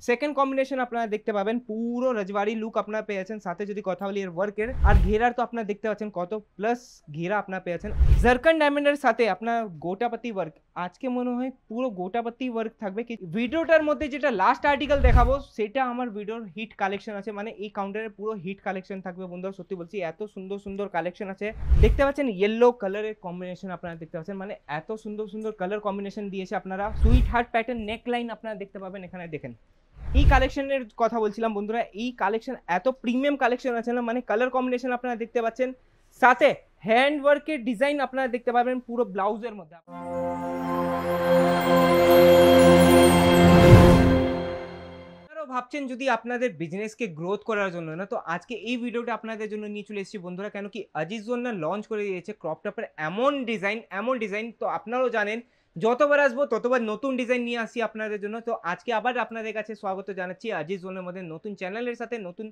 Second combination আপনারা দেখতে পাবেন পুরো রাজবাড়ি লুক আপনারা পেয়েছেন। সাথে যদি কথা বলি এর ওয়ার্কের আর ঘেরার, তো আপনারা দেখতে পাচ্ছেন কত প্লাস ঘেরা আপনারা পেয়েছেন জারকান ডায়মন্ডের সাথে আপনার গোটাপতি ওয়ার্ক। আজকে মনে হয় পুরো গোটাপতি ওয়ার্ক থাকবে। কি ভিডিওটার মধ্যে যেটা লাস্ট আর্টিকেল দেখাবো সেটা আমার ভিডিওর হিট কালেকশন আছে, মানে এই কাউন্টারের পুরো হিট কালেকশন থাকবে বন্ধুরা। সত্যি বলছি এত সুন্দর সুন্দর কালেকশন আছে। দেখতে পাচ্ছেন ইয়েলো কালারের কম্বিনেশন আপনারা দেখতে পাচ্ছেন, মানে এত সুন্দর সুন্দর কালার কম্বিনেশন দিয়েছে আপনারা। সুইট হার্ট প্যাটার্ন নেক লাইন আপনারা দেখতে পাবেন এখানে। দেখেন এই কালেকশনের কথা বলছিলাম বন্ধুরা, এই কালেকশন এত প্রিমিয়াম কালেকশন আছে না, মানে কালার কম্বিনেশন আপনারা দেখতে পাচ্ছেন, সাথে হ্যান্ড ওয়ার্কের ডিজাইন আপনারা দেখতে পাবেন পুরো ব্লাউজের মধ্যে। ভাবছেন যদি আপনাদের বিজনেসকে গ্রোথ করার জন্য না, তো আজকে এই ভিডিওটা আপনাদের জন্য নিয়ে চলে এসেছি বন্ধুরা। কেন কি আজিজ জোন না লঞ্চ করে দিয়েছে ক্রপ টপের এমন ডিজাইন তো আপনারাও জানেন যতবার আসবো ততবার নতুন ডিজাইন নিয়ে আসি আপনাদের জন্য। তো আজকে আবার আপনাদের কাছে স্বাগত জানাচ্ছি আজিজ জোনের মধ্যে নতুন চ্যানেলের সাথে নতুন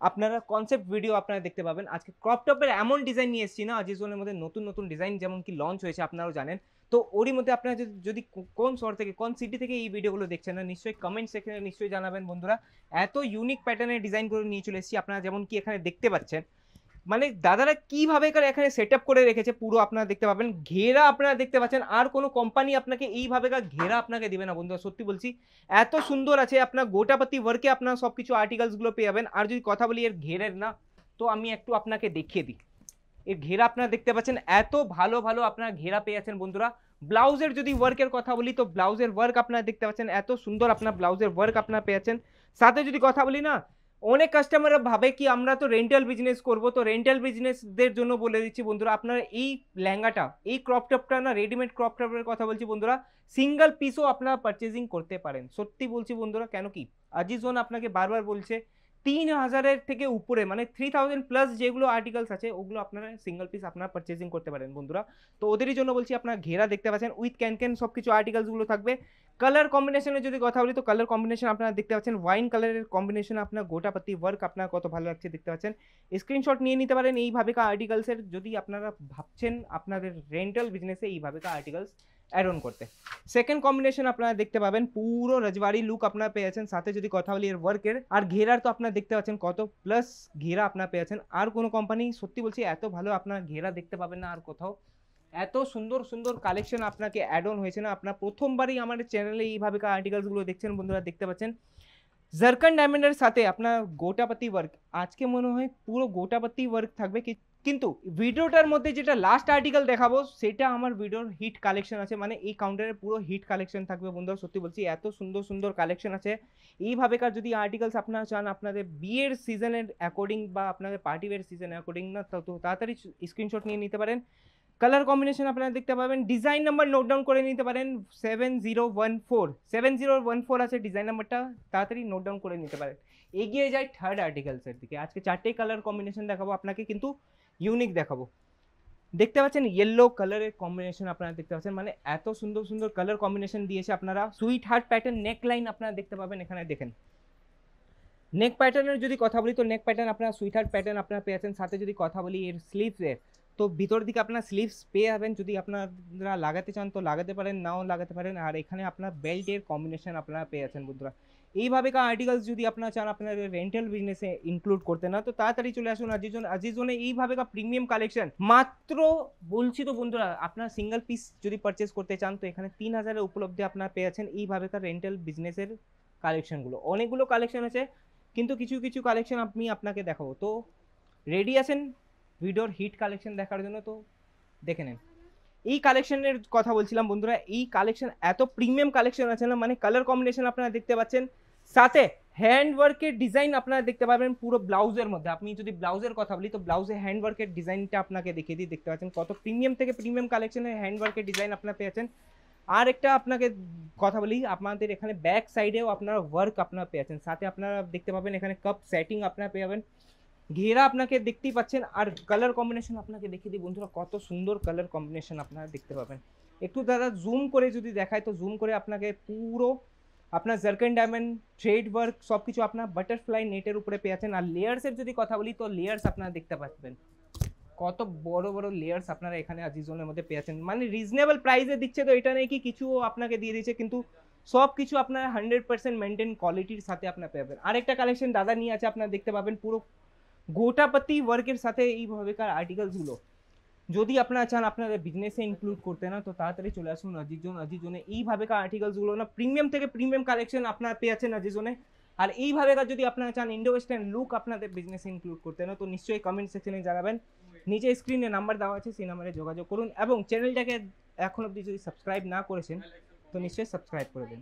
আপনারা কনসেপ্ট ভিডিও আপনারা দেখতে পাবেন। আজকে ক্রপ টপের এমন ডিজাইন নিয়ে এসেছি না আজিজ জোনের মধ্যে, নতুন নতুন ডিজাইন যেমন কি লঞ্চ হয়েছে আপনারাও জানেন। তো ওরই মধ্যে আপনারা যদি কোন শহর থেকে কোন সিটি থেকে এই ভিডিওগুলো দেখছেন না, নিশ্চয়ই কমেন্ট সেকশনে নিশ্চয়ই জানাবেন বন্ধুরা। এত ইউনিক প্যাটার্নের ডিজাইন করে নিয়ে চলে এসেছি আপনারা যেমন কি এখানে দেখতে পাচ্ছেন, মানে দাদারা কিভাবে এখানে সেট আপ করে রেখেছে পুরো আপনারা দেখতে পাবেন। ঘেরা আপনারা দেখতে পাচ্ছেন, আর কোনো কোম্পানি আপনাকে এইভাবে ঘেরা আপনাকে দেবে না বন্ধুরা। সত্যি বলছি এত সুন্দর আছে আপনার গোটাপতি ওয়ার্কে আপনারা সবকিছু আর্টিকেলস গুলো পেয়ে যাবেন। আর যদি কথা বলি এর ঘেরের না, তো আমি একটু আপনাকে দেখিয়ে দিই। এর ঘেরা আপনারা দেখতে পাচ্ছেন, এত ভালো ভালো আপনারা ঘেরা পেয়ে যাচ্ছেন বন্ধুরা। ব্লাউজের যদি ওয়ার্কের কথা বলি তো ব্লাউজের ওয়ার্ক আপনারা দেখতে পাচ্ছেন, এত সুন্দর আপনার ব্লাউজের ওয়ার্ক আপনারা পেয়ে যাচ্ছেন। সাথে যদি কথা বলি না, অনেক কাস্টমাররা ভাবে কি আমরা তো রেন্টাল বিজনেস করব, তো রেন্টাল বিজনেসদের জন্য বলে দিচ্ছি বন্ধুরা, আপনারা এই লেহেঙ্গাটা এই ক্রপ টপটা না, রেডিমেড ক্রপ টপের কথা বলছি বন্ধুরা, সিঙ্গেল পিসও আপনারা পারচেজিং করতে পারেন। সত্যি বলছি বন্ধুরা, কেন কি আজিজ জোন আপনাকে বারবার বলছে 3000-এর থেকে উপরে, মানে 3000 প্লাস যেগুলো আর্টিকেলস আছে ওগুলো আপনারা সিঙ্গেল পিস আপনারা পারচেজিং করতে পারেন বন্ধুরা। তো ওদেরই জন্য বলছি, আপনারা ঘেরা দেখতে পাচ্ছেন উইথ ক্যান সব কিছু আর্টিকেলসগুলো থাকবে। কালার কম্বিনেশনের যদি কথা বলি তো কালার কম্বিনেশন আপনারা দেখতে পাচ্ছেন, ওয়াইন কালারের কম্বিনেশন আপনার গোটাপতি ওয়ার্ক আপনার কত ভালো লাগছে দেখতে পাচ্ছেন। স্ক্রিনশট নিয়ে নিতে পারেন এইভাবে আর্টিকেলসের, যদি আপনারা ভাবছেন আপনাদের রেন্টাল বিজনেসে এইভাবে আর্টিকেলস অ্যাড অন করতে। সেকেন্ড কম্বিনেশন আপনারা দেখতে পাবেন পুরো রাজবাড়ি লুক আপনারা পেয়েছেন। সাথে যদি কথা বলি এর ওয়ার্কের আর ঘেরার, তো আপনারা দেখতে পাচ্ছেন কত প্লাস ঘেরা আপনারা পেয়েছেন। আর কোনো কোম্পানি সত্যি বলছি এত ভালো আপনার ঘেরা দেখতে পাবেন না আর কোথাও। এত সুন্দর সুন্দর কালেকশন আপনাকে অ্যাড অন হয়েছে না, আপনার প্রথমবারই আমাদের চ্যানেলে এইভাবে আর্টিকেলসগুলো দেখছেন বন্ধুরা। দেখতে পাচ্ছেন জারকান ডায়মন্ডের সাথে আপনার গোটাপতি ওয়ার্ক। আজকে মনে হয় পুরো গোটাপতি ওয়ার্ক থাকবে। কিন্তু ভিডিওটার মধ্যে যেটা লাস্ট আর্টিকেল দেখাবো সেটা আমার ভিডিওর হিট কালেকশন আছে, মানে এই কাউন্টারের পুরো হিট কালেকশন থাকবে বন্ধুরা। সত্যি বলছি এত সুন্দর সুন্দর কালেকশন আছে এইভাবেকার। যদি আর্টিকেলস আপনারা চান আপনাদের বিয়ের সিজনের অ্যাকর্ডিং বা আপনাদের পার্টি ওয়্যার সিজনের অ্যাকর্ডিং না, তো তাড়াতাড়ি স্ক্রিনশট নিয়ে নিতে পারেন। কালার কম্বিনেশন আপনারা দেখতে পাবেন, ডিজাইন নাম্বার নোট ডাউন করে নিতে পারেন 7014 আছে ডিজাইন নাম্বারটা, তাড়াতাড়ি নোট ডাউন করে নিতে পারেন। এগিয়ে যায় থার্ড আর্টিকেলসের দিকে। আজকে চারটেই কালার কম্বিনেশন দেখাবো আপনাকে, কিন্তু ইউনিক দেখাবো। দেখতে পাচ্ছেন ইয়েলো কালারের কম্বিনেশন আপনারা দেখতে পাচ্ছেন, মানে এত সুন্দর সুন্দর কালার কম্বিনেশন দিয়েছে আপনারা। সুইট হার্ট প্যাটার্ন নেক লাইন আপনারা দেখতে পাবেন এখানে। দেখেন নেক প্যাটার্নের যদি কথা বলি তো নেক প্যাটার্ন আপনারা সুইট হার্ট প্যাটার্ন আপনারা পেয়েছেন। সাথে যদি কথা বলি এর স্লিভসের, তো ভিতর দিকে আপনার স্লিভস পেয়ে যাবেন। যদি আপনারা লাগাতে চান তো লাগাতে পারেন, নাও লাগাতে পারেন। আর এখানে আপনার বেল্টের কম্বিনেশন আপনারা পেয়ে যাচ্ছেন বন্ধুরা। এইভাবে আর্টিকেলস যদি আপনারা চান আপনার রেন্টাল বিজনেসে ইনক্লুড করতে না, তো তাড়াতাড়ি চলে আসুন আজিজ জোনে। এইভাবে প্রিমিয়াম কালেকশন মাত্র বলছি তো বন্ধুরা, আপনারা সিঙ্গেল পিস যদি পারচেস করতে চান তো এখানে 3000-এর উপলব্ধি আপনারা পেয়ে যাচ্ছেন এইভাবে রেন্টাল বিজনেসের কালেকশনগুলো। অনেকগুলো কালেকশন আছে, কিন্তু কিছু কিছু কালেকশন আমি আপনাকে দেখাবো। তো রেডি আছেন ভিডিওর হিট কালেকশন দেখার জন্য? তো দেখে নেন এই কালেকশনের কথা বলছিলাম বন্ধুরা। এই কালেকশন এত প্রিমিয়াম কালেকশন আছে না, মানে কালার কম্বিনেশন আপনারা দেখতে পাচ্ছেন, সাথে হ্যান্ড ওয়ার্কের ডিজাইন আপনারা দেখতে পাবেন পুরো ব্লাউজের মধ্যে। আপনি যদি ব্লাউজের কথা বলি তো ব্লাউজে হ্যান্ড ওয়ার্কের ডিজাইনটা আপনাকে দেখিয়ে দিই। দেখতে পাচ্ছেন কত প্রিমিয়াম থেকে প্রিমিয়াম কালেকশনের হ্যান্ড ওয়ার্কের ডিজাইন আপনারা পেয়েছেন। আর একটা আপনাকে কথা বলি, আপনাদের এখানে ব্যাক সাইডেও আপনারা ওয়ার্ক আপনারা পেয়েছেন। সাথে আপনারা দেখতে পাবেন এখানে কাপ সেটিং আপনারা পেয়ে যাবেন। ঘেরা আপনাকে দেখতেই পাচ্ছেন। আর কালার কম্বিনেশন আপনাকে দেখিয়ে দিই বন্ধুরা, কত সুন্দর কালার কম্বিনেশন আপনারা দেখতে পাবেন। একটু দাদা জুম করে যদি দেখায় তো জুম করে আপনাকে পুরো আপনার জারকান ডায়মন্ড থ্রেড ওয়ার্ক সব কিছু আপনার বাটারফ্লাই নেটের উপরে পেয়ে আছেন। আর লেয়ার্সের যদি কথা বলি তো লেয়ার্স আপনারা দেখতে পাচ্ছেন, কত বড় বড় লেয়ার্স আপনারা এখানে আজিজ জোনের মধ্যে পেয়ে আছেন। মানে রিজনেবল প্রাইসে দিচ্ছে, তো এটা নেই কি কিছু আপনাকে দিয়ে দিচ্ছে, কিন্তু সব কিছু আপনারা 100% মেনটেন কোয়ালিটির সাথে আপনারা পাবেন। আরেকটা কালেকশন দাদা নিয়ে আছে, আপনারা দেখতে পাবেন পুরো গোটাপতি ওয়ার্কের সাথে এইভাবেকার আর্টিকেলসগুলো। যদি আপনারা চান আপনাদের বিজনেসে ইনক্লুড করতে না, তো তাড়াতাড়ি চলে আসুন অজিজনে। এইভাবেকার আর্টিকেলসগুলো না প্রিমিয়াম থেকে প্রিমিয়াম কালেকশন আপনারা পেয়ে যাচ্ছেন অজিজনে। আর এইভাবেকার যদি আপনারা চান ইন্ডো ওয়েস্টার্ন লুক আপনাদের বিজনেসে ইনক্লুড করতে না, তো নিশ্চয়ই কমেন্ট সেকশনে জানাবেন। নিচে স্ক্রিনে নাম্বার দেওয়া আছে, সেই নাম্বারে যোগাযোগ করুন এবং চ্যানেলটাকে এখন অবধি যদি সাবস্ক্রাইব না করেছেন তো নিশ্চয়ই সাবস্ক্রাইব করে দিন।